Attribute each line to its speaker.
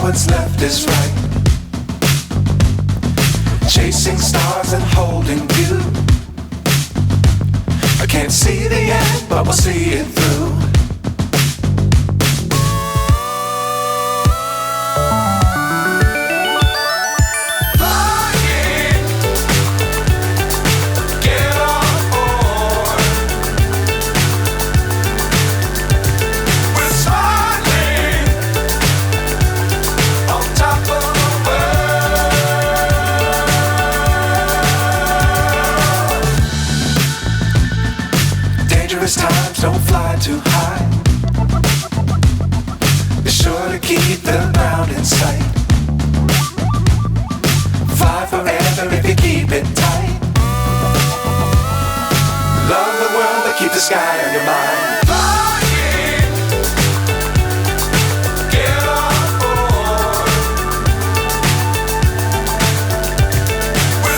Speaker 1: what's left is right. Chasing stars and holding you. I can't see the end, but we'll see it through. Times don't fly too high. Be sure to keep the ground in sight. Fly forever if you keep it tight. Love the world, but keep the sky on your mind.